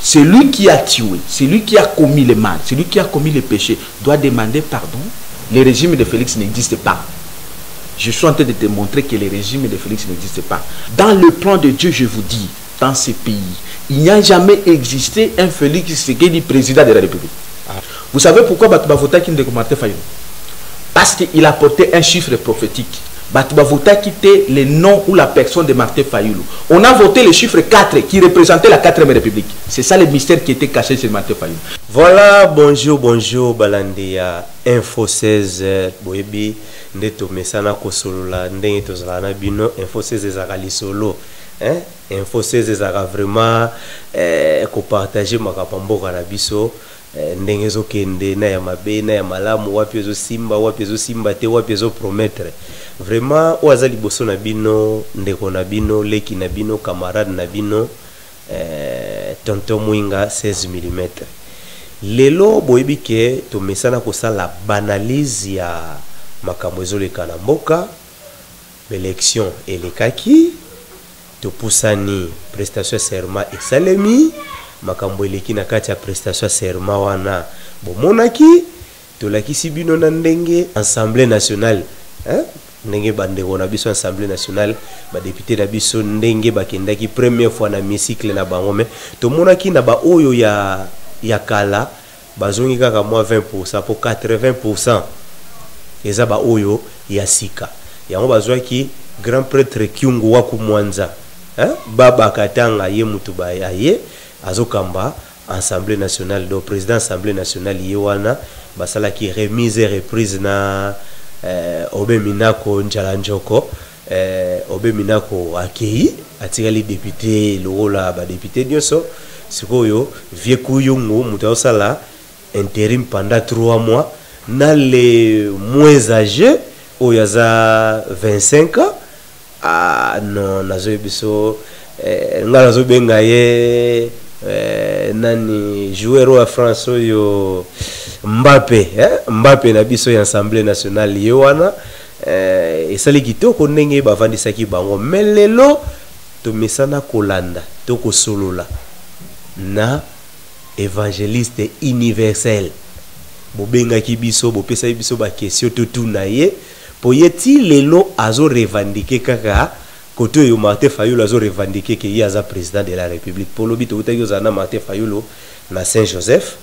celui qui a tué, celui qui a commis le mal, celui qui a commis le péché, doit demander pardon. Le régime de Félix n'existe pas. Je suis en train de te montrer que le régime de Félix n'existe pas. Dans le plan de Dieu, je vous dis, dans ce pays, il n'y a jamais existé un Félix Tshisekedi président de la République. Vous savez pourquoi Batouba Vota qui ne Martin Fayou? Parce qu'il a porté un chiffre prophétique. Batouba Vota qui était le nom ou la personne de Martin Fayoulou. On a voté le chiffre 4 qui représentait la 4e République. C'est ça le mystère qui était caché chez Martin Fayoulou. Voilà, bonjour, Balandia. Info 16, Boebi, Neto Mesana Kosolola, Neto Zalana Bino, Info 16 Ezakali Solo. Info 16 Ezaka vraiment partager Makapambo Kanabiso. Ndenge kende na ya mabe na ya malamu wapi simba te wapi promettre vraiment oaza liboso na bino ndeko na bino leki na bino camarade na bino tonton Mwinga 16 mm lelo boyebi ke to mesana kosala banalise ya makambo ezoleka na mboka élection elekaki to pusani prestation serment esalemi makambo eleki na kati ya prestation serment wana bomonaki tolakisi bino na ndenge assemblée nationale ndenge bandeko na biso assemblée nationale ba député na biso ndenge bakendaki première fois na hémicycle na bango mais tomonaki na ba oyo ya kala bazongi kaka moins 20% pour 80% eza ba oyo ya sika yango bazwaki grand prêtre Kyungu wa Kumwanza baba katanga ye mutuba ye azokamba assemblée nationale do président assemblée nationale yewana basala ki remise et reprise na Obe Minako Njalanjoko Obe Minako akei atikali député lola ba député nyoso sikoyo vieku yungu mutosala intérim pendant 3 mois na les moins âgés oyaza 25 ans non nazo biso ngala zo benga ye nani joueur wa France yo Mbappé na biso ya assemblée nationale yewana esali kitoko ndenge bavandisaki bango melelo to mesana kolanda to kosolola na évangéliste universel bobengaki biso bopesa biso ba question to tuna ye po yeti lelo azo revendiquer kaka koto yo Martin Fayulu azo revendiquer que yaza président de la République pour lobby to utaki ozana Martin Fayulu na Saint-Joseph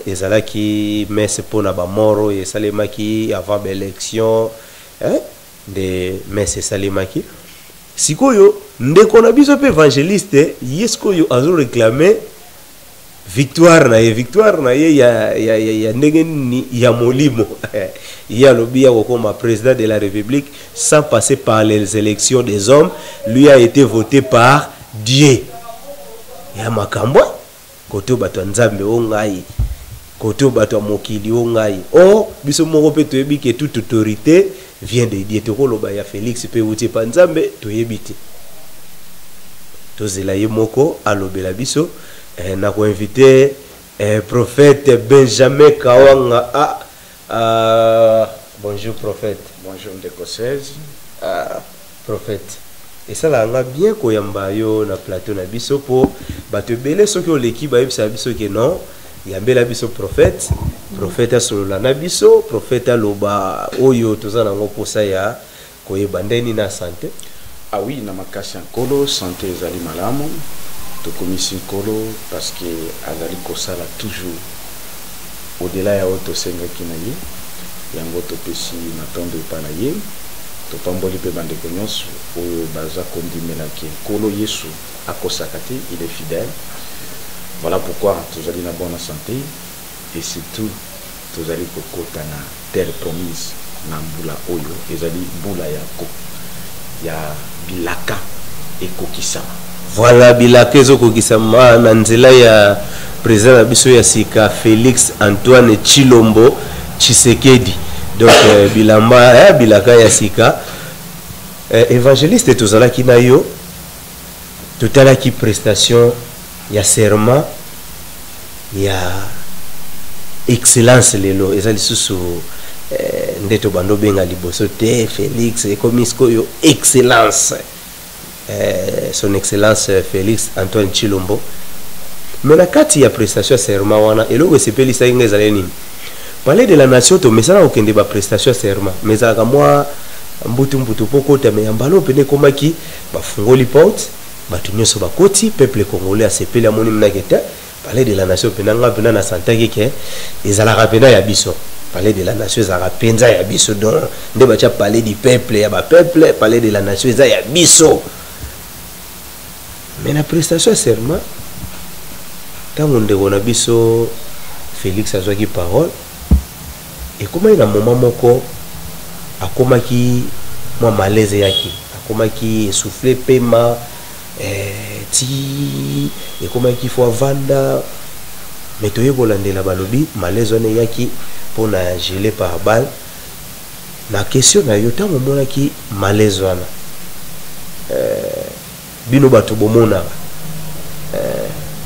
ezalaki messe pona ba moro esalemaki avant l'élection de messe esalemaki sikoyo ndeko na biso pe évangéliste yesko yo azo réclamer victoire na ye ya ndenge ni ya molimo ya lobby ya kokoma président de la République sans passer par les élections des hommes lui a été voté par Dieu ya makambo koto bato nzambe ongai koto bato mokili ongai biso moko pe toyebi que toute autorité vient de Dieu to koloba ya Félix pe uti pa nzambe toyebi te tozela ye moko alobela biso na ko invité prophète Benjamin Kawanga bonjour prophète. Bonjour ndeko 16 prophète et ça là nga bien koyamba yo na plateau na biso po bato belé soki oleki ba yebisa biso ke non yambela biso prophète solola na biso prophète aloba oyo tozana ngo posa ya koyeba ndeni na santé. Ah oui, na makasi nkolo santé ezali malamu to komisi nkolo parce que azali kosala toujours au-delà ya auto senga kinaye yango to pesi matondo pa na ye to pamboli pe bande konyoso oyo baza kondimela ke nkolo Yesu akosaka te, il est fidèle. Voilà pourquoi tozali na bonne santé et surtout tozali kokota na terre promise na mbula oyo ezali mbula ya bilaka ekokisama. Voilà bilaka ezokokisama na nzela ya président na biso ya sika Félix Antoine Tshilombo Tshisekedi. Donc bilaka ya sika évangéliste tozalaki na yo totalaki prestation ya serment ya excellence lelo ezali susu ndeto bando benga liboso te Félix ekomisko yo excellence son excellence Félix Antoine Tshilombo mais la kati ya prestation serment wana eloko sepelisa inga ezali nini palais de la nation to mesana okende ba prestation serment mais ezalaka mwa mbutu pokota me yambalo pene komaki bafungoli porte bato nyonso bakoti peuple congolais asepeli amoni mnakete palais de la nation penanga pena na santaki ke ezalaka pena ya biso palais de la nation ezalaka penza ya biso donc nde batia palais du peuple ya bapeuple palais de la nation eza ya biso mais na prestation serment ntango ndeko na biso Félix azwaki parole ekomaki na moment moko akomaki mwa malaise yaki akomaki essoufflé pema ti ekomaki fo avanda mais toyekolandela balobi malaise wana yaki mpona gelé par balle na question na yo ntango omonaki malaise wana bino bato bomonaka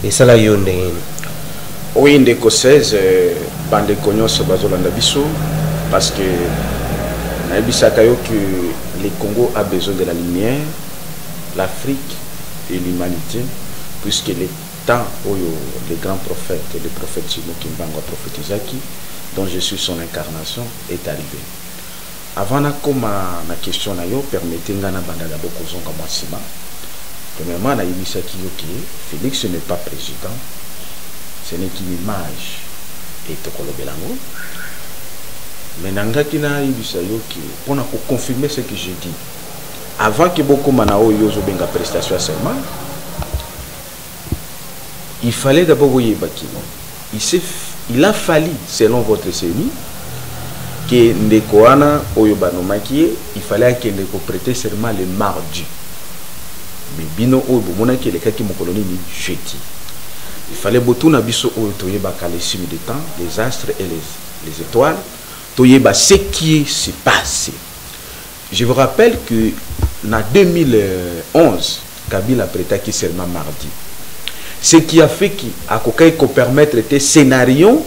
esala yo ndenge nini? Oui, ndeko 16 bandeko nyonso bazolanda biso parce que nayebisaka yo que le Congo a besoin de la lumière, l'Afrique et l'humanité, puisque le temps où les grands prophètes, le prophète Timo Kimbango a prophétisé, dont je suis son incarnation, est arrivé. Avant na koma na question na yo, permettez-moi na banda d'abord kozonga masima. Premièrement, na yebisaki yo que Félix n'est pas président, ce n'est qu'une image et tokolo belango. Mais nangaki na yebisa yo que pour confirmer ce que j'ai dit, avant que beaucoup manao yozo benga prestation seulement, il fallait d'abord yebaki. Il a fallu, selon votre CENI, que Ndekoana Oyobanomaki, il fallait qu'il ne prêter serment le mardi. Mais bino Oyobomona qui est le cas qui m'colonie ni jeudi. Il fallait beaucoup nabiso Oyotoyeba les signes de temps, les astres et les étoiles, Toyeba ce qui s'est passé. Je vous rappelle que en 2011, Kabila a prêté serment mardi. Ce qui a fait qu'à Kokai ko permettre des scénarios,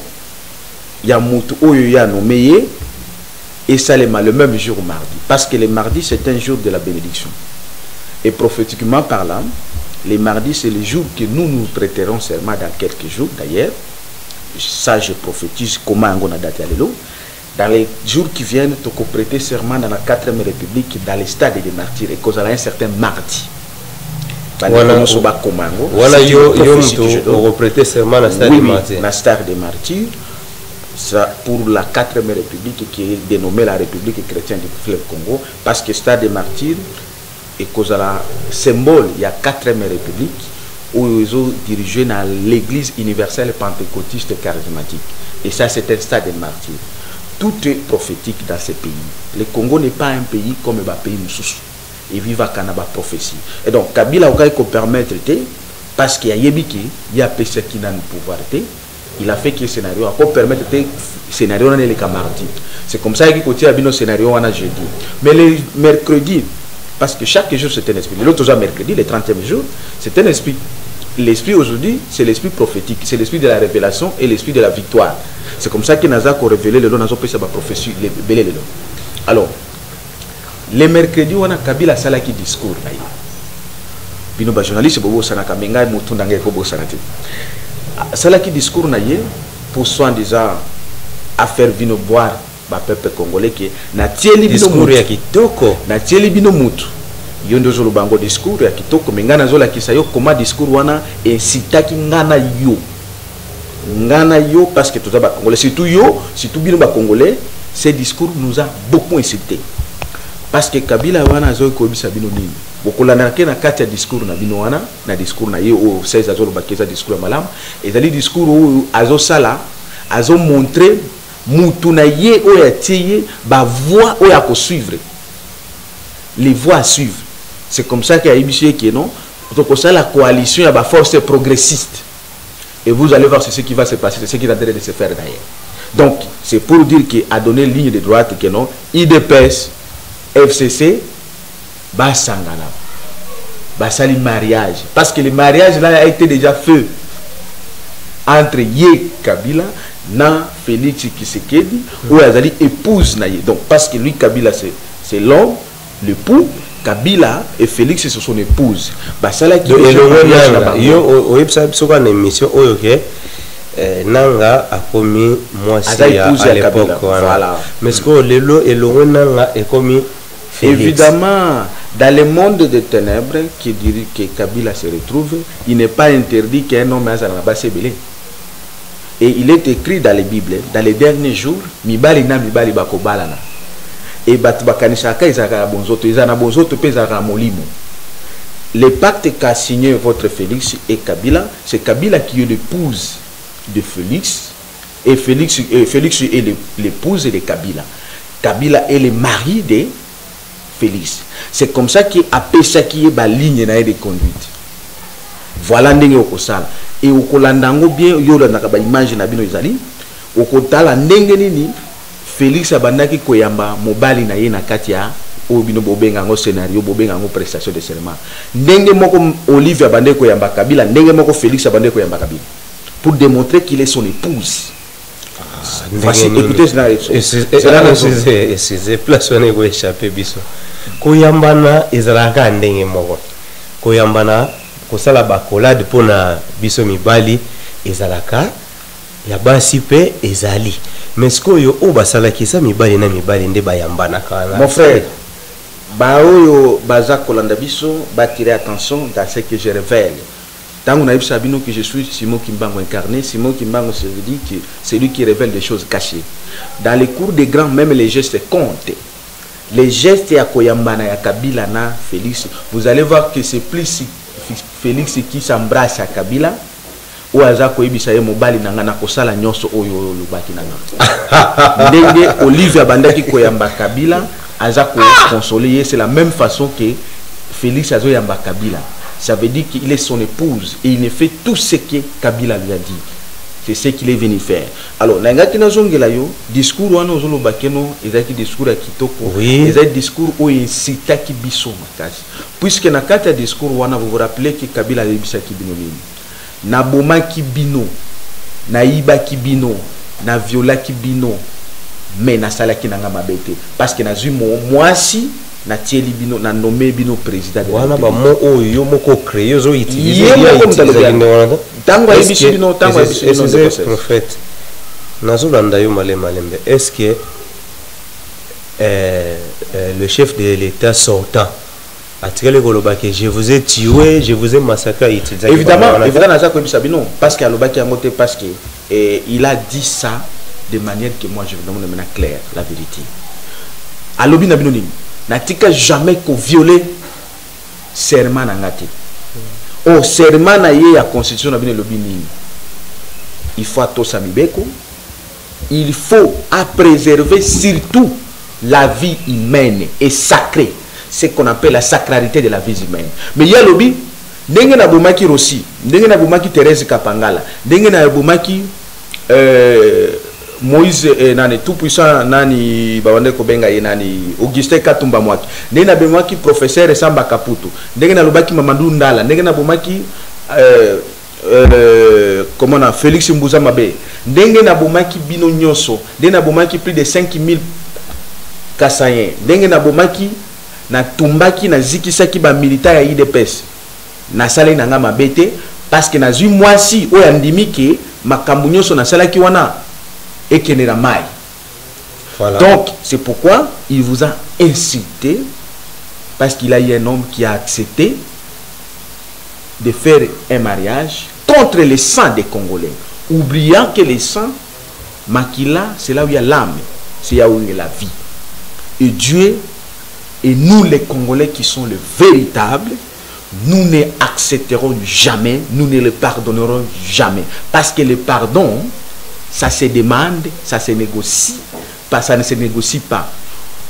il y a Moutou Oyoya nommé et ça le même jour mardi. Parce que le mardi c'est un jour de la bénédiction. Et prophétiquement parlant, les mardis c'est le jour que nous prêterons serment dans quelques jours d'ailleurs. Ça je prophétise comment on a daté à l'élo. Dans les jours qui viennent, tu peux prêter serment dans la 4e République, dans les stades des martyrs, et cause à un certain mardi. Voilà, yo reprêter serment dans stade des martyrs. La stade des martyrs, ça pour la 4e République qui est dénommée la République chrétienne du fleuve Congo, parce que stade des martyrs et cause à la symbole, il y a 4e République où ils ont dirigé dans l'église universelle pentecôtiste charismatique. Et ça, c'est un stade des martyrs. Tout est prophétique dans ce pays. Le Congo n'est pas un pays comme un pays moussous. Il vit à Kanaba prophétie. Et donc, Kabila a permettre, parce qu'il y a Yébiki, il y a PC qui n'a le pouvoir, il a fait que le scénario a permettre le scénario dans les mardi. C'est comme ça qu'il continue à bien le scénario en jeudi. Mais le mercredi, parce que chaque jour c'est un esprit. L'autre jour, mercredi, le 30e jour, c'est un esprit. L'esprit aujourd'hui, c'est l'esprit prophétique, c'est l'esprit de la révélation et l'esprit de la victoire. C'est comme ça que Nazak a révélé le nom, Nazak a prophétie, le nom. Alors, le mercredi, on a Kabila Salaki discours. Bino ba journaliste bobo sanaka menga mutunda ngeko bo sanati. Salaki discours na ye pour soi-disant à faire vino boire ba peuple congolais qui na tieli bino discours ya kitoko na tieli bino mutu. Yondo zolo bango discours ya kitoko menga na zola kisayo koma discours wana et sitaki ngana yo parce que tout ça ba congolais surtout bino ba congolais ces discours nous a beaucoup insulté. Parce que Kabila wana zo ko bisa bino nini bokolana ke na kati ya discours na bino wana na discours na ye o 16 azolo bakeza discours malam ezali discours o azo sala azo montrer mutu na ye o ya tiye ba voix o ya ko suivre les voix à suivre. C'est comme ça qu'il y a ébiché qui non donc ça la coalition ya ba force progressiste et vous allez voir ce qui va se passer, c'est ce qui est en train de se faire d'ailleurs. Donc c'est pour dire qu'il a donné ligne de droite que non IDPS FCC Basangana Basali mariage parce que le mariage là a été déjà fait entre Ye Kabila na Félix Tshisekedi ou Azali épouse na Ye. Donc parce que lui Kabila c'est l'homme, l'époux Kabila et Félix c'est son épouse. Basala qui nanga a commis moi à l'époque voilà. Mais ce que lelo elongo nanga est commis évidemment dans le monde des ténèbres qui dirait que Kabila se retrouve, il n'est pas interdit qu'un homme azalaba sebele. Et il est écrit dans les Bibles, dans les derniers jours, mibali na mibali bakobalana. Et batbakanisaka izaka bonzoto, izana bonzoto pezaka molimo. Le pacte qu'a signé votre Félix et Kabila, c'est Kabila qui est l'épouse de Félix et Félix est l'épouse de Kabila. Kabila est le mari de Félix. C'est comme ça qu'il appelle ça qui est la ligne de conduite. Voilà ndenge okosala. Et okolandango bien yola nakaba image na bino ezali. Okotala ndenge nini Félix abandaki koyamba mobali na ye na kati ya obino bobenga ngo scénario bobenga ngo prestation de serment. Ndenge moko Olivier abandaki koyamba Kabila, ndenge moko Félix abandaki koyamba Kabila. Pour démontrer qu'il est son épouse. Voici, écoutez, c'est place on est échappé biso. Koyambana ezalaka ndenge moko. Koyambana kosala bakolade pona biso mibali ezalaka ya basi pe ezali. Mais ce que yo basala kisa mibali na mibali nde bayambana kana. Mon frère, baoyo baza kolanda biso batirer attention dans ce que je révèle. Tant qu'on a eu Sabino que je suis Simon Kimbango incarné, Simon Kimbango se dit que c'est lui qui révèle des choses cachées. Dans les cours des grands, même les gestes comptent. Les gestes à Koyambana, à Kabila, na Félix, vous allez voir que c'est plus Félix qui s'embrasse à Kabila ou à Zako Ibisaye Mobali Nangana Kosala Nyoso Oyo Lubaki Nanga. Ndenge Olivier Bandaki Koyamba Kabila, à Zako consolé, c'est la même façon que Félix Azo Yamba Kabila. Ça veut dire qu'il est son épouse et il ne fait tout ce que Kabila lui a dit. C'est ce qu'il est venu faire. Alors, nangaki nazongela yo discours wana ozolo bakeno ezaki discours à kitoko. Oui. Ezaki discours où incita ki biso makasi. Puisque na kati ya discours wana vous vous rappelez que Kabila yebisa ki bino nini. Na boma ki bino, na iba ki bino, na viola ki bino, mais na sala ki nanga mabete parce que na zui mwasi na tieli bino na nommé bino président de wana ba mo oyo moko créer zo utiliser tango ebisi bino tango ebisi bino prophète nazo landa yo malembe est-ce que le chef de l'État sortant a tiré le golobaki je vous ai tué je vous ai massacré évidemment naza ko ebisa bino parce que alobaki yango te parce que il a dit ça de manière que moi je vous demande maintenant clair la vérité alobi na bino nini n'atika jamais qu'on viole serment nangati. Oh serment na ye ya constitution na bino lobi nini. Il faut to samibeko. Il faut à préserver surtout la vie humaine et sacrée. Ce qu'on appelle la sacralité de la vie humaine. Mais il y a lobi ndenge na bomaki Rossi, ndenge na bomaki Thérèse Kapangala, ndenge na bomaki Moïse nani tout puissant nani bawande ko benga ye nani Augustin Katumba Mwaki ndenge na bemwaki professeur Samba Kaputu ndenge na lobaki Mamadou Ndala ndenge na bomaki comment na Félix Mbouza Mabe ndenge na bomaki bino nyoso ndenge na bomaki plus de 5000 Kassayen ndenge na bomaki na tumbaki na zikisaki ba militaire ya IDPS na sala na nga mabete parce que na zui mwasi o yandimi ke makambu nyoso na sala ki wana et qui n'est pas mal. Voilà. Donc, c'est pourquoi il vous a incité, parce qu'il a eu un homme qui a accepté de faire un mariage contre le sang des Congolais, oubliant que le sang, Makila, c'est là où il y a l'âme, c'est là où il y a la vie. Et Dieu, et nous les Congolais qui sont les véritables, nous ne accepterons jamais, nous ne le pardonnerons jamais. Parce que le pardon, ça se demande, ça se négocie, ça ne se négocie pas.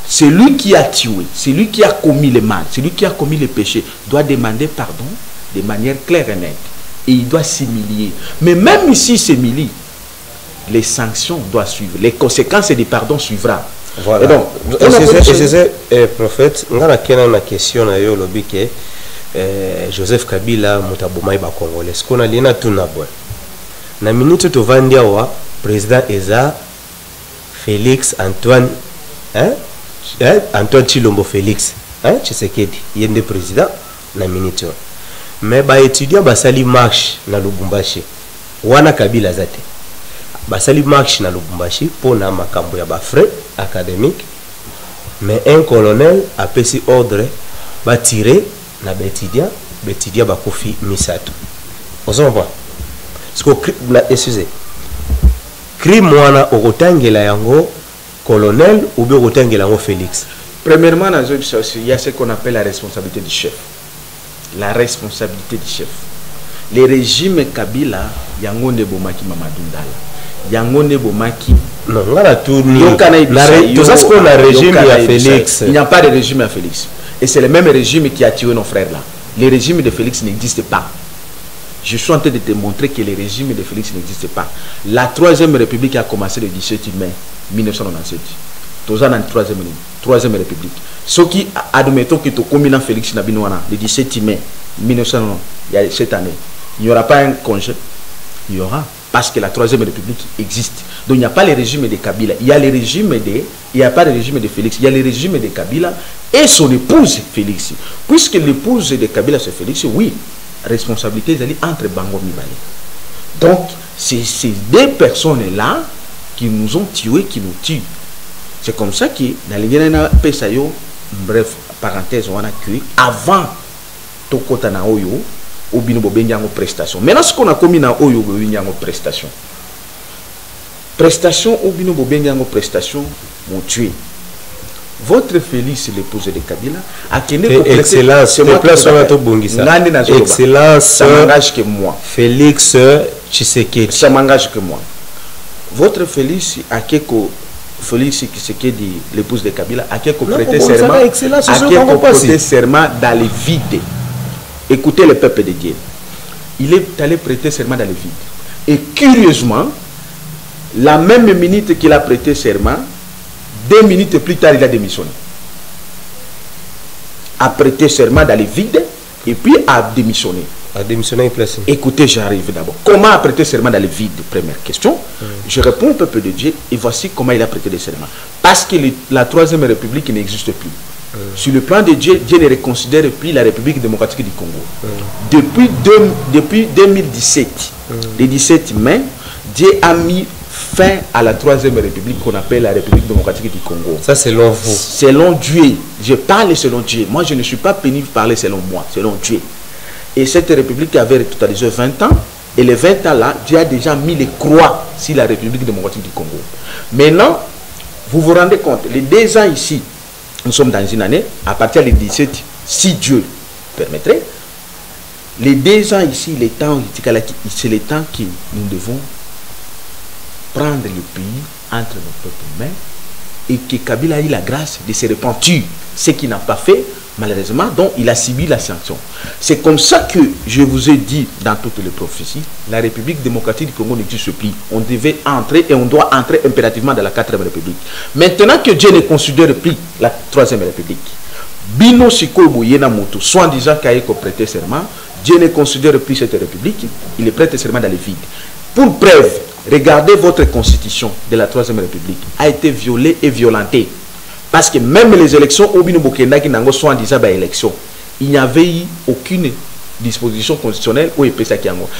Celui qui a tué, celui qui a commis le mal, celui qui a commis le péché, doit demander pardon de manière claire et nette. Et il doit s'humilier. Mais même si s'humilie, les sanctions doivent suivre. Les conséquences du pardon suivra. Voilà. Et donc, c'est prophète, on a une question à Joseph Kabila, Mutabomai Bakongolais. Ce qu'on a dit, tout n'a pas. Na minute to vandiawa président Eza Félix Antoine Antoine Chilombo Félix hein Tshisekedi yende président na minute mais ba étudiant basali marche na Lubumbashi wana Kabila zate basali marche na Lubumbashi pour na makambo ya ba frais académique mais un colonel a pesi ordre ba tirer na bétidia ba kofi misato ozomba siko na excusez crime wana okotangela yango colonel ou bien okotangela yango Félix. Premièrement, il y a ce qu'on appelle la responsabilité du chef. La responsabilité du chef. Les régimes Kabila, yango ne bomaki Mamadou Ndala. Yango ne bomaki. Non, on a tout mis. Tout ça, c'est pour le régime à Félix. Il n'y a pas de régime à Félix. Et c'est le même régime qui a tué nos frères là. Les régimes de Félix n'existent pas. Je suis en train de te montrer que les régimes de Félix n'existent pas. La troisième république a commencé le 17 mai 1997. Tous en troisième république. Ce qui, admettons que tu communes Félix Nabinouana, le 17 mai 1997, cette année, il n'y aura pas un congé. Il y aura. Parce que la troisième république existe. Donc il n'y a pas le régime de Kabila. Il y a le régime de. Il n'y a pas le régime de Félix. Il y a le régime de Kabila et son épouse Félix. Puisque l'épouse de Kabila c'est Félix, oui, responsabilité entre Bango Mibale. Donc c'est ces deux personnes-là qui nous ont tués, qui nous tuent. C'est comme ça que dans les Pesayo, bref, parenthèse, on a cuit avant Tokotana Oyo, ou Binobo Benyango prestation. Maintenant, ce qu'on a commis dans Oyo, Benyango prestation. Prestation ou Binobo Benyango prestation, m'ont tué. Votre Félix, l'épouse de Kabila, a qu'une excellence, c'est moi excellence, ça m'engage que moi. Félix Tshisekedi. Ça m'engage que moi. Votre Félix a quelque Félix Tshisekedi, l'épouse de Kabila, a quelque prêté serment, serment dans le vide. Écoutez le peuple de Dieu. Il est allé prêter serment dans le vide. Et curieusement, la même minute qu'il a prêté serment, 2 minutes plus tard, il a démissionné. A prêté serment dans le vide et puis a démissionné. A démissionné place. Écoutez, j'arrive d'abord. Comment a prêté serment dans le vide? Première question. Je réponds au peuple de Dieu et voici comment il a prêté le serment. Parce que la troisième république n'existe plus. Sur le plan de Dieu, Dieu ne reconsidère plus la République démocratique du Congo. Depuis 2017, le 17 mai, Dieu a mis fin à la troisième république qu'on appelle la République démocratique du Congo. Ça, selon vous? Selon Dieu. Je parle selon Dieu. Moi, je ne suis pas pénible de parler selon moi, selon Dieu. Et cette république avait totalisé 20 ans. Et les 20 ans là, Dieu a déjà mis les croix sur la République démocratique du Congo. Maintenant, vous vous rendez compte, les 2 ans ici, nous sommes dans une année, à partir du 17, si Dieu permettrait, les 2 ans ici, c'est le temps que nous devons prendre le pays entre nos peuples humains et que Kabila a eu la grâce de se repentir, ce qu'il n'a pas fait, malheureusement, dont il a subi la sanction. C'est comme ça que je vous ai dit dans toutes les prophéties, la République démocratique du Congo n'existe plus. On devait entrer et on doit entrer impérativement dans la 4e République. Maintenant que Dieu ne considère plus la 3e République, Bino Sikobo Yenamoto, soit disant qu'il a prêté serment, Dieu ne considère plus cette République, il est prêté serment dans le vide. Pour preuve, regardez votre constitution de la 3e République, a été violée et violentée. Parce que même les élections au Bino Bokenda qui n'ont soit disant élection, il n'y avait eu aucune disposition constitutionnelle ou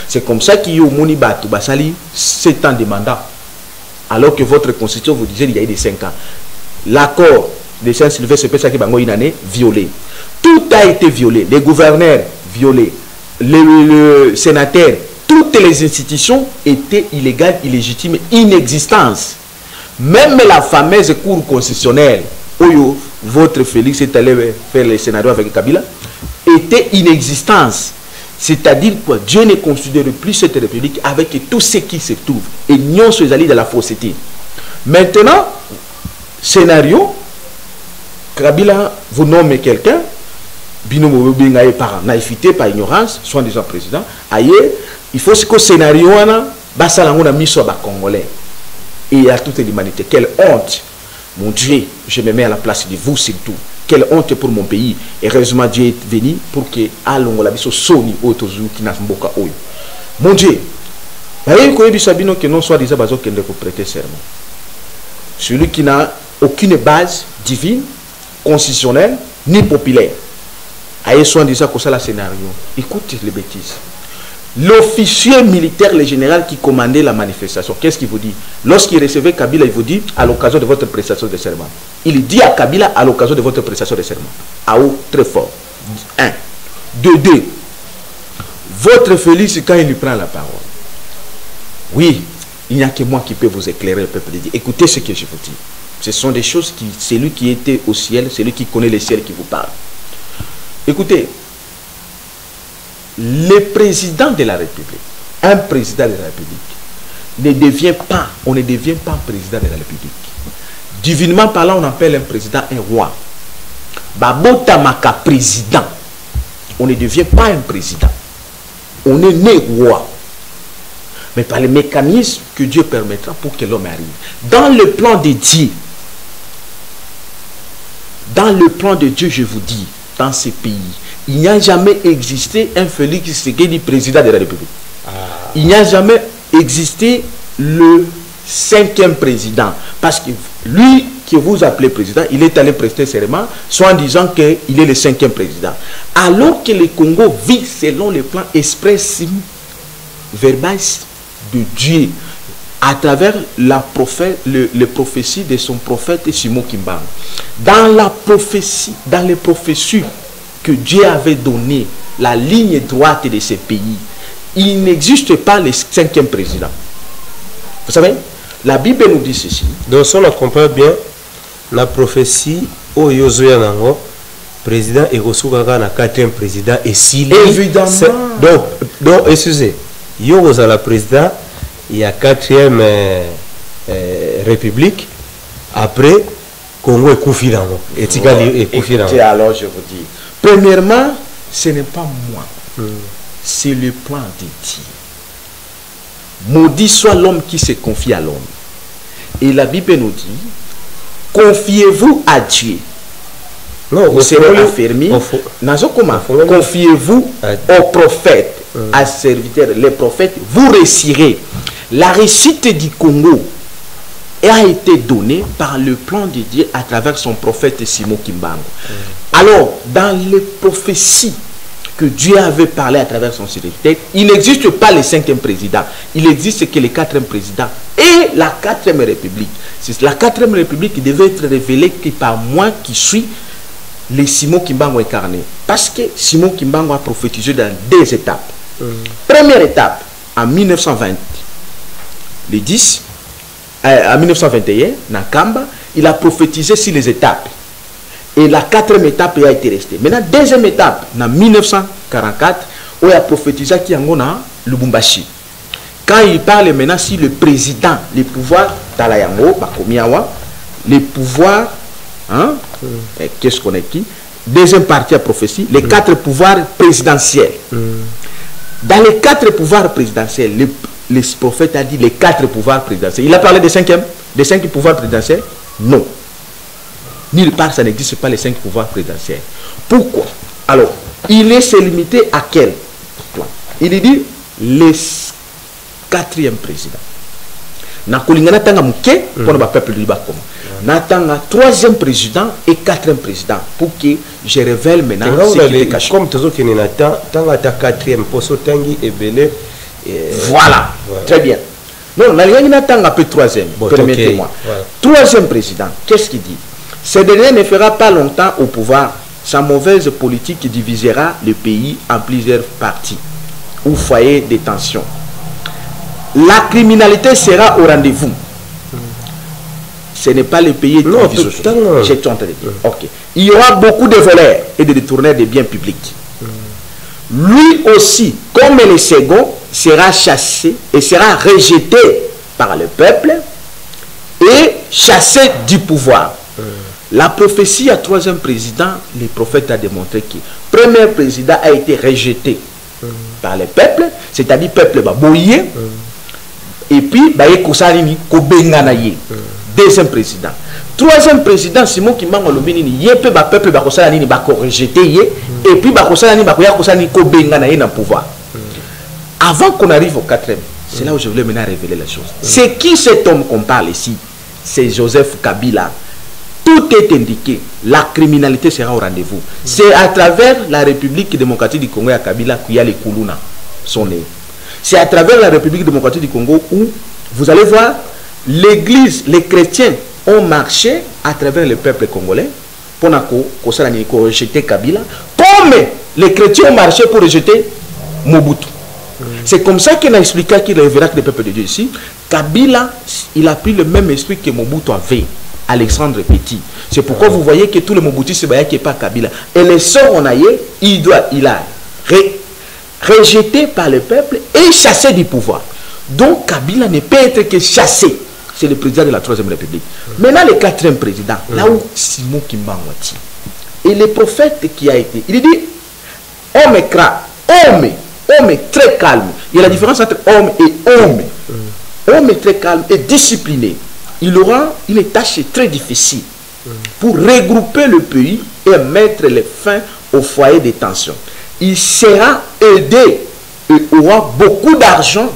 c'est comme ça qu'il y a eu Moni Batou Basali 7 ans de mandat. Alors que votre constitution vous disait qu'il y a eu des 5 ans. L'accord de Saint-Sylvestre qui a une année violé. Tout a été violé. Les gouverneurs violés, le sénateur, toutes les institutions étaient illégales, illégitimes, inexistantes. Même la fameuse cour constitutionnelle où votre Félix est allé faire les scénarios avec Kabila était inexistence. C'est-à-dire que Dieu ne considère plus cette république avec tout ce qui se trouve. Et nous sommes allés dans la fausseté. Maintenant, scénario, Kabila vous nomme quelqu'un, Binomo Bengaye par naïveté, par ignorance, soit disant président, ailleurs, il faut que le scénario a mis sur les Congolais. Et à toute l'humanité. Quelle honte! Mon Dieu, je me mets à la place de vous surtout. Quelle honte pour mon pays. Et heureusement, Dieu est venu pour que allons la biso soni otozu qui n'a pas oyo. Mon Dieu, que non soit déjà bazo qui ne peut prêter serment. Celui qui n'a aucune base divine, constitutionnelle, ni populaire. Aïe soit déjà comme ça le scénario. Écoute les bêtises. L'officier militaire, le général qui commandait la manifestation, qu'est-ce qu'il vous dit? Lorsqu'il recevait Kabila, il vous dit à l'occasion de votre prestation de serment. Il dit à Kabila à l'occasion de votre prestation de serment. Ah oh, très fort. 1. 2. Votre Félix, quand il lui prend la parole, oui, il n'y a que moi qui peux vous éclairer, le peuple de Dieu. Écoutez ce que je vous dis. Ce sont des choses qui, c'est lui qui était au ciel, c'est lui qui connaît le ciel qui vous parle. Écoutez, le président de la République, un président de la République, ne devient pas, on ne devient pas président de la République. Divinement parlant, on appelle un président un roi. Babota Maka président, on ne devient pas un président. On est né roi. Mais par les mécanismes que Dieu permettra pour que l'homme arrive. Dans le plan de Dieu, je vous dis, dans ces pays, il n'y a jamais existé un Félix Tshisekedi président de la République. Il n'y a jamais existé le 5e président. Parce que lui que vous appelez président, il est allé prester serment, soit en disant qu'il est le 5e président. Alors que le Congo vit selon le plan express verbal de Dieu, à travers les prophéties de son prophète Simon Kimbangu. Dans les prophéties que Dieu avait donné, la ligne droite de ces pays, il n'existe pas le 5e président. Vous savez, la Bible nous dit ceci. Donc, si on comprend bien, la prophétie, au Yozoya Nango, président et Rosugaka, na 4e président, et s'il évidemment. Donc, excusez, Yozoya la président, il y a 4e République, après, Congo est Koufi Nango. Écoutez, alors je vous dis, premièrement, ce n'est pas moi, c'est le plan de Dieu. Maudit soit l'homme qui se confie à l'homme. Et la Bible nous dit, confiez-vous à Dieu. Non, vous serez affermis. Confiez-vous aux prophètes, à serviteurs, les prophètes, vous réussirez. La réussite du Congo a été donnée par le plan de Dieu à travers son prophète Simon Kimbangu. Alors, dans les prophéties que Dieu avait parlé à travers son serviteur, il n'existe pas le 5e président. Il existe que le 4e président et la 4e République. C'est la 4e République qui devait être révélée que par moi qui suis le Simon Kimbangu incarné. Parce que Simon Kimbangu a prophétisé dans 2 étapes. Première étape, en 1920, le 10, en 1921, Nakamba, il a prophétisé sur les étapes. Et la 4e étape a été restée. Maintenant, 2e étape, en 1944, où il a prophétisé qu'il y a Lubumbashi. Quand il parle maintenant sur le président, les pouvoirs, Talayango, Bakomiawa, les pouvoirs, hein, qu'est-ce qu'on est qui? 2e partie à prophétie, les 4 pouvoirs présidentiels. Dans les 4 pouvoirs présidentiels, le prophète a dit les 4 pouvoirs présidentiels. Il a parlé des 5 pouvoirs présidentiels? Non. Nulle part, ça n'existe pas les 5 pouvoirs présidentiels. Pourquoi? Alors, il s'est limité à quel plan? Il dit les 4e président. Nakolingana tanga muke pour le peuple du Bakoma. Natanga 3e président et 4e président pour que je révèle maintenant ce qui est caché. Comme toujours qui n'est tanga ta 4e poso tangi et belé. Voilà, très bien. Non, Nalingana tanga un peu 3e. Permettez-moi. 3e président, qu'est-ce qu'il dit? Ce dernier ne fera pas longtemps au pouvoir. Sa mauvaise politique divisera le pays en plusieurs parties ou foyers de tension. La criminalité sera au rendez-vous. Ce n'est pas le pays non, j'ai entendu. Ok. Il y aura beaucoup de voleurs et de détourneurs des biens publics. Lui aussi, comme le second, sera chassé et sera rejeté par le peuple et chassé du pouvoir. La prophétie à 3e président, le prophète a démontré que le premier président a été rejeté par le peuple, c'est-à-dire le peuple baboye, et puis baye kosani ko bengana ye. 2e président. 3e président Simon Kimbangu lobini ni ye pe ba peuple ba kosala ni ba ko rejeter ye et puis ba kosala ni ba ko ya kosani ko bengana ye na pouvoir. Avant qu'on arrive au 4e, c'est là où je voulais maintenant révéler la chose. C'est qui cet homme qu'on parle ici? C'est Joseph Kabila. Tout est indiqué. La criminalité sera au rendez-vous. C'est à travers la République démocratique du Congo et à Kabila qu'il y a les Koulouna sont nés. C'est à travers la République démocratique du Congo où vous allez voir l'église, les chrétiens ont marché à travers le peuple congolais pour rejeter Kabila, comme les chrétiens ont marché pour rejeter Mobutu. C'est comme ça qu'il a expliqué qu'il verra que le peuple de Dieu ici. Kabila, il a pris le même esprit que Mobutu avait, Alexandre Petit. C'est pourquoi vous voyez que tout le Mobutu se qui n'est pas Kabila. Et le sort on a il a rejeté par le peuple et chassé du pouvoir. Donc Kabila ne peut être que chassé. C'est le président de la 3e République. Maintenant, le 4e président, là où Simon Kimbangwati, et le prophète qui a été, il dit, homme très calme. Il y a la différence entre homme et homme. Homme très calme et discipliné. Il aura une tâche très difficile pour regrouper le pays et mettre les fins au foyer de tension. Il sera aidé et aura beaucoup d'argent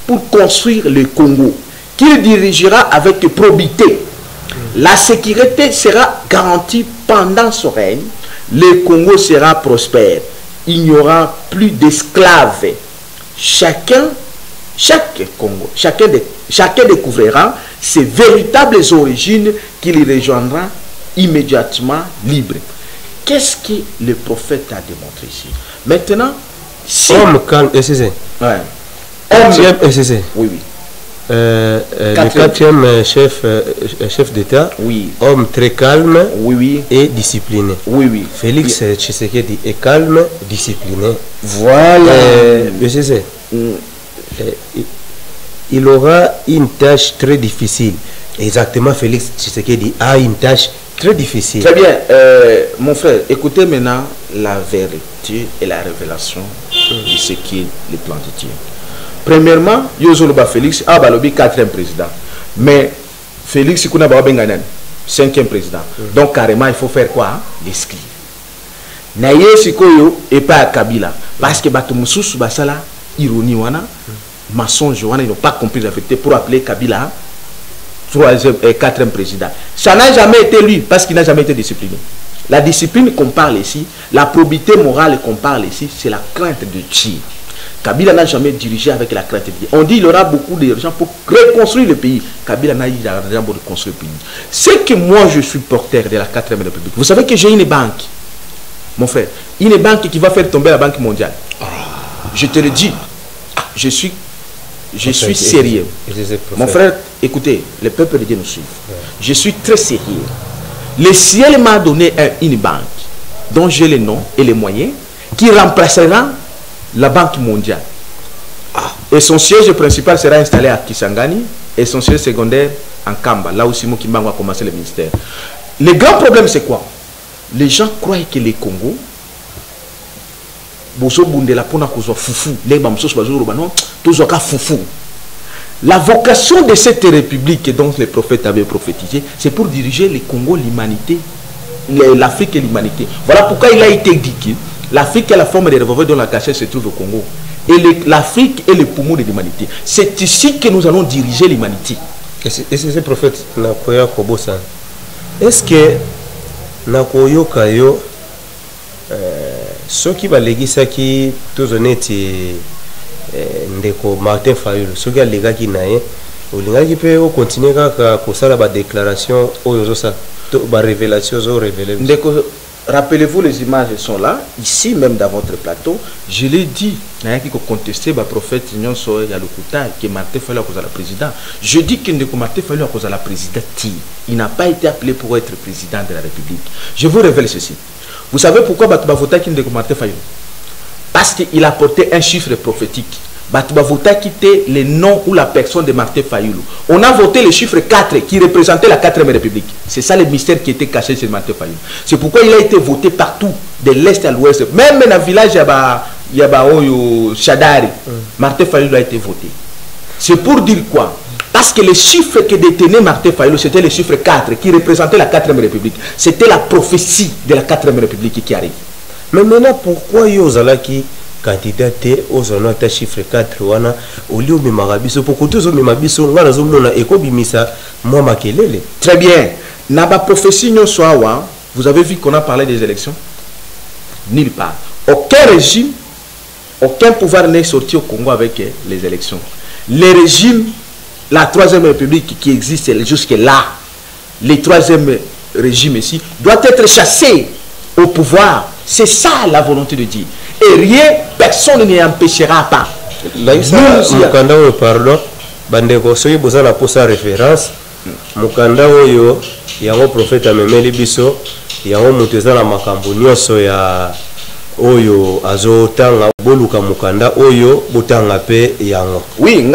pour construire le Congo, qu'il dirigera avec probité. La sécurité sera garantie pendant son règne. Le Congo sera prospère. Il n'y aura plus d'esclaves. Chacun découvrira ses véritables origines qu'il rejoindra immédiatement libre. Qu'est-ce que le prophète a démontré ici? Maintenant, si... Homme calme, SCC. Ouais. Homme SCC. Oui, oui. Le 4e chef d'État, oui. Homme très calme, oui, oui. Et discipliné. Oui, oui. Félix Tshisekedi est calme, discipliné. Voilà. SCC. Il aura une tâche très difficile. Exactement, Félix Tshisekedi a une tâche très difficile. Très bien. Mon frère, écoutez maintenant la vérité et la révélation de ce qui est le plan de Dieu. Premièrement, Yozoloba Félix, Balobi 4e président. Mais Félix, il y a 5e président. Donc carrément, il faut faire quoi? L'esclave. Naye Sikoyo et pas à Kabila. Parce que Batumoussous, Basala, ironie, mensonge, ils n'ont pas compris la vérité pour appeler Kabila 3e et 4e président. Ça n'a jamais été lui parce qu'il n'a jamais été discipliné. La discipline qu'on parle ici, la probité morale qu'on parle ici, c'est la crainte de Dieu. Kabila n'a jamais dirigé avec la crainte de Dieu. On dit qu'il aura beaucoup d'argent pour reconstruire le pays. Kabila n'a eu d'argent pour reconstruire le pays. C'est que moi je suis porteur de la 4e République. Vous savez que j'ai une banque, mon frère, une banque qui va faire tomber la Banque mondiale. Je te le dis, je suis sérieux. Mon frère, écoutez, le peuple de Dieu nous suit. Je suis très sérieux. Le ciel m'a donné une banque dont j'ai le nom et les moyens qui remplacera la Banque mondiale. Et son siège principal sera installé à Kisangani et son siège secondaire en Kamba, là où Simon Kimbangu a commencé le ministère. Le grand problème, c'est quoi? Les gens croient que les Congo, la vocation de cette république dont les prophètes avaient prophétisé, c'est pour diriger le Congo, l'humanité, l'Afrique et l'humanité. Voilà pourquoi il a été dit que l'Afrique est la forme des revolvers dont la cachette se trouve au Congo. Et l'Afrique est le poumon de l'humanité. C'est ici que nous allons diriger l'humanité. Et c'est ce prophète Nakoya Kobosa. Est-ce que Nakoyo Kayo, ce qui va léguer ça qui tous honnêtes, Ndeko Martin Fayulu, ce qui a légué qui naïe, ou les qui peut continuer à faire la déclaration aux ça, la révélation aux révélés. Rappelez-vous, les images sont là, ici même dans votre plateau. Je l'ai dit, il y a qui contesté le prophète Nyonso Yalukuta, que Martin Fayulu a causé la présidente. Je dis que Martin Fayulu a causé la présidente. Il n'a pas été appelé pour être président de la République. Je vous révèle ceci. Vous savez pourquoi Batouba Vota qui Martin Fayulu? Parce qu'il a porté un chiffre prophétique. Batouba Vota qui était le nom ou la personne de Martin Fayulu. On a voté le chiffre 4 qui représentait la 4e République. C'est ça le mystère qui était caché chez Martin Fayulu. C'est pourquoi il a été voté partout, de l'Est à l'Ouest. Même dans le village, il y a Chadari. Martin Fayulu a été voté. C'est pour dire quoi? Parce que le chiffre que détenait Martin Fayulu, c'était le chiffre 4 qui représentait la 4e République. C'était la prophétie de la 4e République qui arrive. Mais maintenant, pourquoi Yozalaki candidaté aux honneurs de chiffre 4 wana au lieu de marabiso pour que tous les mabiso ngana zomona ekobimisa moi makelele? Très bien. Naba prophétie Nyosoawa, vous avez vu qu'on a parlé des élections? Nulle part. Aucun régime, aucun pouvoir n'est sorti au Congo avec les élections. Les régimes, la Troisième République qui existe jusque-là, les troisième régime ici, doit être chassé au pouvoir. C'est ça la volonté de Dieu. Et rien, personne n'y empêchera pas. Mukanda oyo pardon, bandeko soki bozala posa référence, mukanda oyo yango prophète amemeli biso, yango mutu eza na makambo nyonso ya oyo azotanga boluka mukanda oyo botanga pe yango. Oui,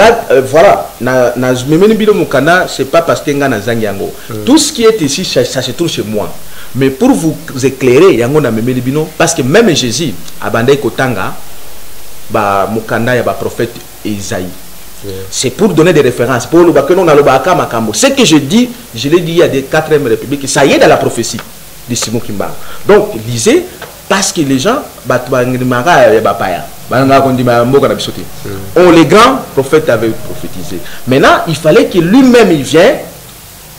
voilà, na memeni bilo mukanda, c'est pas parce que nga na zangi yango. Tout ce qui est ici, ça se trouve chez moi. Mais pour vous éclairer, yango na memeli bino, parce que même Jésus abandai kotanga ba mukanda ya ba prophète Isaïe. C'est pour donner des références. Pour le bakenon na le baka makambo. Ce que je dis, je l'ai dit il y a des 4e républiques, ça y est dans la prophétie de Simon Kimba. Donc lisez parce que les gens les grands prophètes avaient prophétisé. Maintenant, il fallait que lui-même il vienne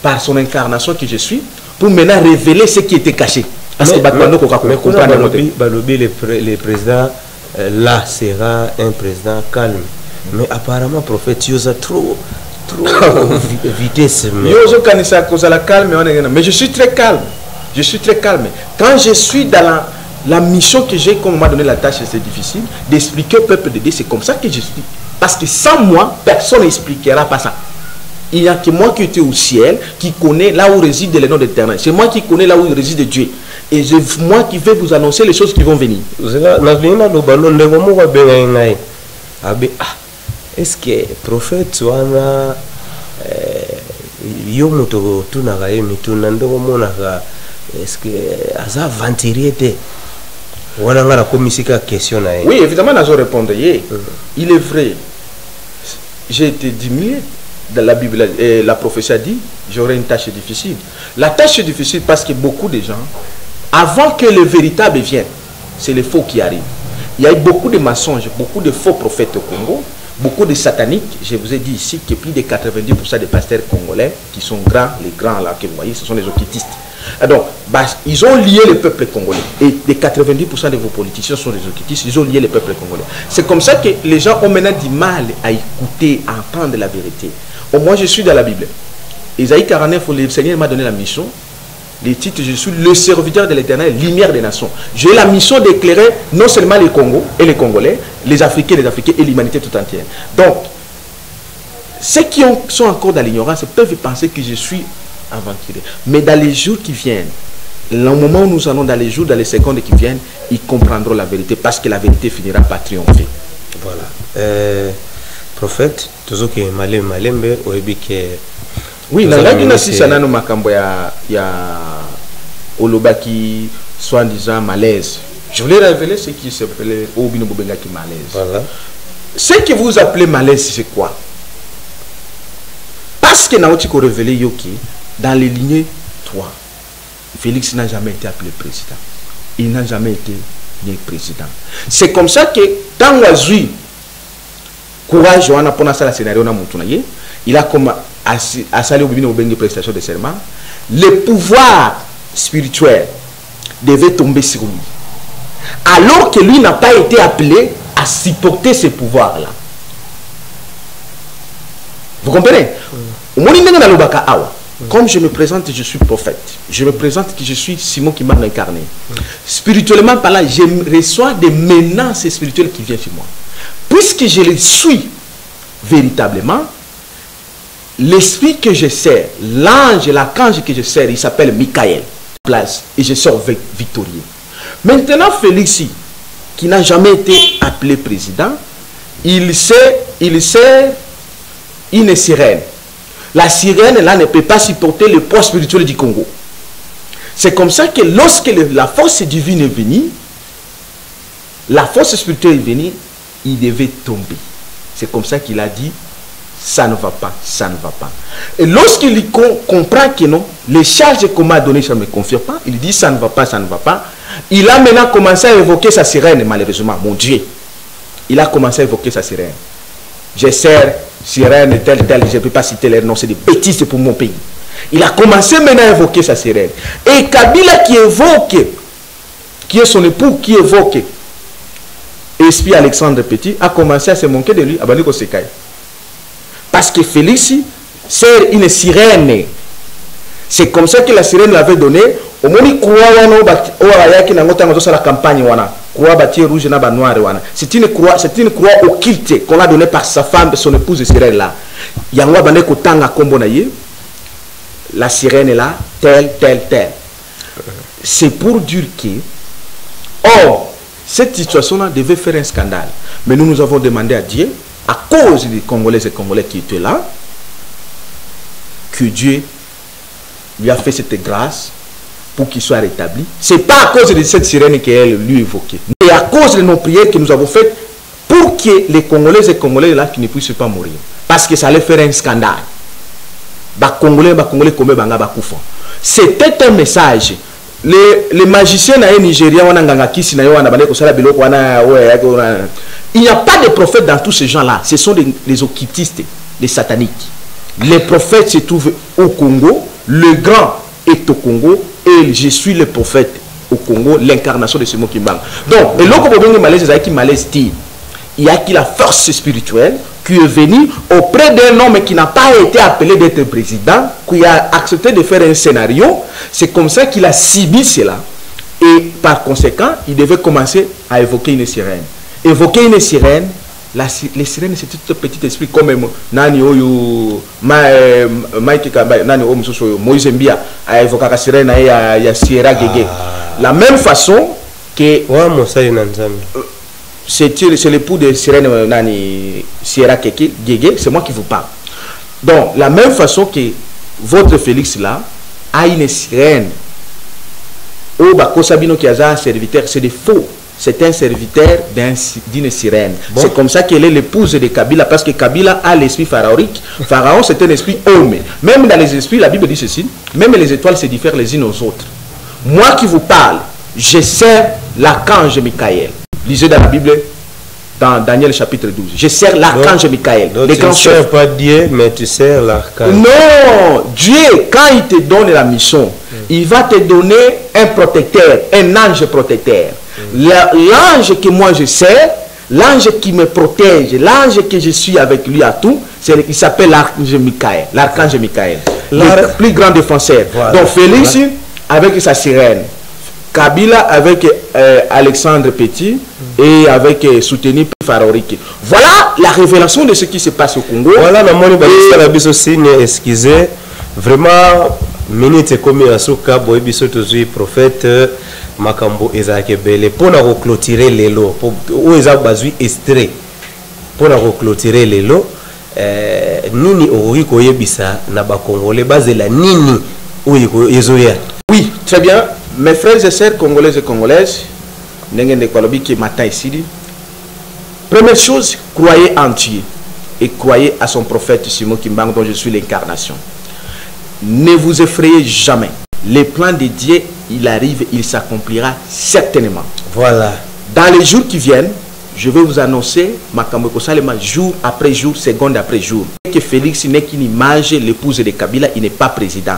par son incarnation que je suis pour maintenant révéler ce qui était caché. Parce que le président là sera un président calme. Mais apparemment, prophète, il y a trop vitesse. Mais je suis très calme. Je suis très calme. Quand je suis dans la mission que j'ai, comme on m'a donné la tâche, c'est difficile, d'expliquer au peuple de Dieu, c'est comme ça que je suis. Parce que sans moi, personne n'expliquera pas ça. Il n'y a que moi qui étais au ciel, qui connais là où réside le nom de l'Éternel. C'est moi qui connais là où réside Dieu. Et c'est moi qui vais vous annoncer les choses qui vont venir. Est-ce que le prophète wana yo moto tunaka ye mituna ndoko monaka est-ce que aza ventirité wana ngara komisika question na ye? Oui, évidemment nazo répondre ye. Il est vrai. J'ai été diminué dans la Bible et la prophétie a dit j'aurai une tâche difficile. La tâche est difficile parce que beaucoup de gens avant que le véritable vienne, c'est les faux qui arrivent. Il y a eu beaucoup de mensonges, beaucoup de faux prophètes au Congo. Beaucoup de sataniques, je vous ai dit ici que plus de 90% des pasteurs congolais qui sont grands, les grands là que vous voyez, ce sont les occultistes. Donc, ils ont lié le peuple congolais. Et les 90% de vos politiciens sont des occultistes, ils ont lié le peuple congolais. C'est comme ça que les gens ont maintenant du mal à écouter, à entendre la vérité. Au moins, je suis dans la Bible. Isaïe 49, le Seigneur m'a donné la mission. Les titres, je suis le serviteur de l'Éternel, lumière des nations. J'ai la mission d'éclairer non seulement les Congos et les Congolais, les Africains et l'humanité tout entière. Donc, ceux qui sont encore dans l'ignorance peuvent penser que je suis aventurier. Mais dans les jours qui viennent, le moment où nous allons dans les jours, dans les secondes qui viennent, ils comprendront la vérité parce que la vérité finira par triompher. Voilà. Prophète, toujours que Malembe, oui, na si sanano makambo ya olobaki soi-disant malaise. Je voulais révéler ce qui s'appelait Obino Bobengaki malaise. Voilà. Ce que vous appelez malaise, c'est quoi? Parce que Naotiko révélé Yoki, dans les lignées 3, Félix n'a jamais été appelé président. Il n'a jamais été né président. C'est comme ça que dans Wazui, courage, on a pour ça le scénario, il a comme à saluer au prestation de serment, le pouvoir spirituel devait tomber sur lui. Alors que lui n'a pas été appelé à supporter ce pouvoir-là. Vous comprenez? Comme je me présente, je suis prophète. Je me présente que je suis Simon qui m'a incarné. Spirituellement parlant, je reçois des menaces spirituelles qui viennent sur moi. Puisque je les suis véritablement, l'esprit que je sers, l'ange, l'archange que je sers, il s'appelle Michael. Place, et je sors victorieux. Maintenant, Félix, qui n'a jamais été appelé président, il sert une sirène. La sirène, là, ne peut pas supporter le poids spirituel du Congo. C'est comme ça que lorsque la force divine est venue, la force spirituelle est venue, il devait tomber. C'est comme ça qu'il a dit, ça ne va pas, ça ne va pas. Et lorsqu'il comprend que non, les charges qu'on m'a données, ça ne me confirme pas, il dit ça ne va pas, ça ne va pas. Il a maintenant commencé à évoquer sa sirène, malheureusement, mon Dieu. Il a commencé à évoquer sa sirène. Je sers sirène, tel, je ne peux pas citer les noms, c'est des bêtises pour mon pays. Il a commencé maintenant à évoquer sa sirène. Et Kabila qui évoque, qui est son époux, qui évoque Esprit Alexandre Petit, a commencé à se moquer de lui, à Bandiko Sekai. Parce que Félix sert une sirène. C'est comme ça que la sirène l'avait donné. Au moins, il croit que la campagne, croix bâtie rouge na noir. C'est une croix occulte qu'on a donnée par sa femme, son épouse de sirène là. Yangwa Bandeko Tanga Kombonaye. La sirène est là, telle. C'est pour dire que, or, cette situation-là devait faire un scandale. Mais nous avons demandé à Dieu, à cause des Congolais et Congolais qui étaient là, que Dieu lui a fait cette grâce pour qu'il soit rétabli. Ce n'est pas à cause de cette sirène qu'elle lui évoquait, mais à cause de nos prières que nous avons faites pour que les Congolais et Congolais là qui ne puissent pas mourir. Parce que ça allait faire un scandale. C'était un message. Les magiciens nigériens, il n'y a pas de prophètes dans tous ces gens-là. Ce sont des occultistes, des sataniques. Les prophètes se trouvent au Congo. Le grand est au Congo. Et je suis le prophète au Congo, l'incarnation de ce mot qui manque. Donc, il y a qui la force spirituelle qui est venue auprès d'un homme qui n'a pas été appelé d'être président, qui a accepté de faire un scénario. C'est comme ça qu'il a subi cela. Et par conséquent, il devait commencer à évoquer une sirène. Évoquer une sirène, les sirènes, c'est tout un petit esprit comme Nani Oyo, Moïse Mbia a évoqué la sirène, il y a Sierra Gege. La même façon que. C'est l'époux de sirène Nani Sierra Gege, c'est moi qui vous parle. Donc, la même façon que votre Félix là a une sirène. Au Bako Sabino qui a un serviteur, c'est des faux. C'est un serviteur d'une sirène. Bon. C'est comme ça qu'elle est l'épouse de Kabila, parce que Kabila a l'esprit pharaonique. Pharaon, c'est un esprit homme. Même dans les esprits, la Bible dit ceci, même les étoiles se diffèrent les unes aux autres. Moi qui vous parle, je sers l'archange Michael. Lisez dans la Bible, dans Daniel chapitre 12. Je sers l'archange Michael. Donc tu ne sers pas Dieu, mais tu sers l'archange. Non, Dieu, quand il te donne la mission, il va te donner un protecteur, un ange protecteur. L'ange que moi je sers, l'ange qui me protège, l'ange que je suis avec lui à tout, il s'appelle l'archange Michael. L'archange Michael, le plus grand défenseur. Voilà. Donc Félix avec sa sirène, Kabila avec Alexandre Petit et avec soutenu pharaonique. Voilà la révélation de ce qui se passe au Congo. Voilà la monnaie de signe, excusez. Vraiment, minute comme Asuka, Boebiso Tozui, prophète, Makambo Ezake Bele, pour nous clôturer les lots, pour Ezak Bazui Estré, pour nous clôturer les lots, Nini Oriko Yebisa, Naba Congolais, base la Nini Oriko Ezoya. Oui, très bien. Mes frères et sœurs congolaises et congolaises, Nengen Kolobi qui matin ici, première chose, croyez en Dieu et croyez à son prophète Simon Kimbang dont je suis l'incarnation. Ne vous effrayez jamais. Les plans de Dieu, il arrive, il s'accomplira certainement. Voilà. Dans les jours qui viennent, je vais vous annoncer, Makambo Kosalema, jour après jour, seconde après jour, que Félix n'est qu'une image, l'épouse de Kabila, il n'est pas président.